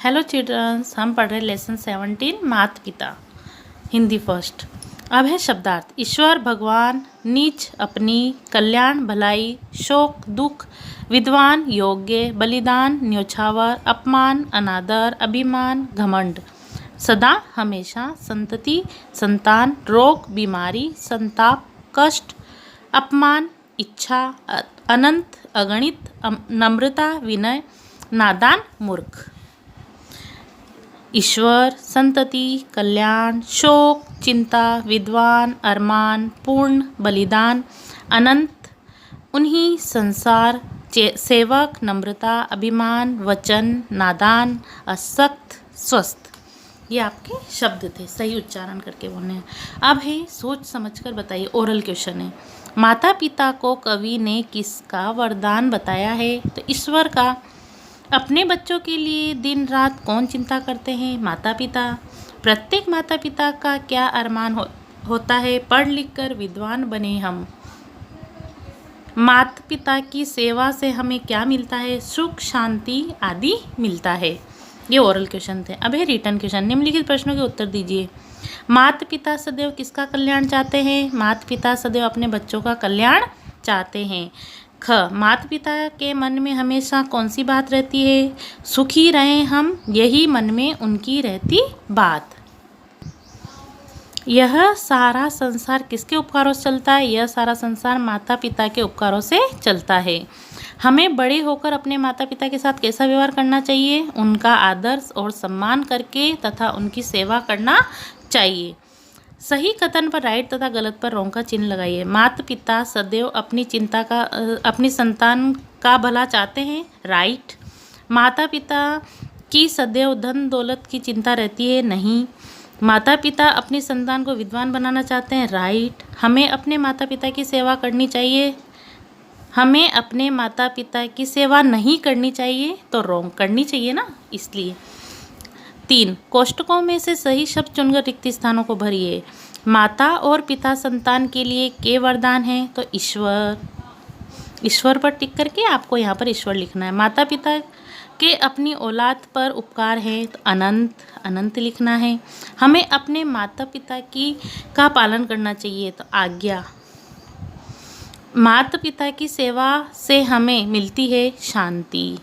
Hello children's, हम पढ़ रहे लेसन 17 माता पिता हिंदी फर्स्ट। अब है शब्दार्थ। ईश्वर, भगवान, नीच, अपनी, कल्याण, भलाई, शोक, दुख, विद्वान, योग्य, बलिदान, न्योछावर, अपमान, अनादर, अभिमान, घमंड, सदा, हमेशा, संतति, संतान, रोग, बीमारी, संताप, कष्ट, अपमान, इच्छा, अनंत, अगणित, नम्रता, विनय, नादान, मूर्ख। ईश्वर, संतति, कल्याण, शोक, चिंता, विद्वान, अरमान, पूर्ण, बलिदान, अनंत, उन्हीं, संसार, सेवक, नम्रता, अभिमान, वचन, नादान, असक्त, स्वस्थ। ये आपके शब्द थे, सही उच्चारण करके बोलने हैं। अब है सोच समझकर बताइए। ओरल क्वेश्चन है। माता पिता को कवि ने किसका वरदान बताया है? तो ईश्वर का। अपने बच्चों के लिए दिन रात कौन चिंता करते हैं? माता पिता। प्रत्येक माता पिता का क्या अरमान होता है? पढ़ लिख कर विद्वान बने हम। माता पिता की सेवा से हमें क्या मिलता है? सुख, शांति आदि मिलता है। ये ओरल क्वेश्चन थे। अब है रिटन क्वेश्चन। निम्नलिखित प्रश्नों के उत्तर दीजिए। माता पिता सदैव किसका कल्याण चाहते हैं? माता पिता सदैव अपने बच्चों का कल्याण चाहते हैं। ख, माता पिता के मन में हमेशा कौन सी बात रहती है? सुखी रहें हम, यही मन में उनकी रहती बात। यह सारा संसार किसके उपकारों से चलता है? यह सारा संसार माता पिता के उपकारों से चलता है। हमें बड़े होकर अपने माता पिता के साथ कैसा व्यवहार करना चाहिए? उनका आदर और सम्मान करके तथा उनकी सेवा करना चाहिए। सही कथन पर राइट तथा गलत पर रॉन्ग का चिन्ह लगाइए। माता पिता सदैव अपनी संतान का भला चाहते हैं, राइट। माता पिता की सदैव धन दौलत की चिंता रहती है, नहीं। माता पिता अपनी संतान को विद्वान बनाना चाहते हैं, राइट। हमें अपने माता पिता की सेवा करनी चाहिए, हमें अपने माता पिता की सेवा नहीं करनी चाहिए, तो रॉन्ग करनी चाहिए ना, इसलिए। 3, कोष्टकों में से सही शब्द चुनकर रिक्त स्थानों को भरिए। माता और पिता संतान के लिए के वरदान है? तो ईश्वर। ईश्वर पर टिक करके आपको यहाँ पर ईश्वर लिखना है। माता पिता के अपनी औलाद पर उपकार है, तो अनंत, अनंत लिखना है। हमें अपने माता पिता का पालन करना चाहिए, तो आज्ञा। माता पिता की सेवा से हमें मिलती है शांति।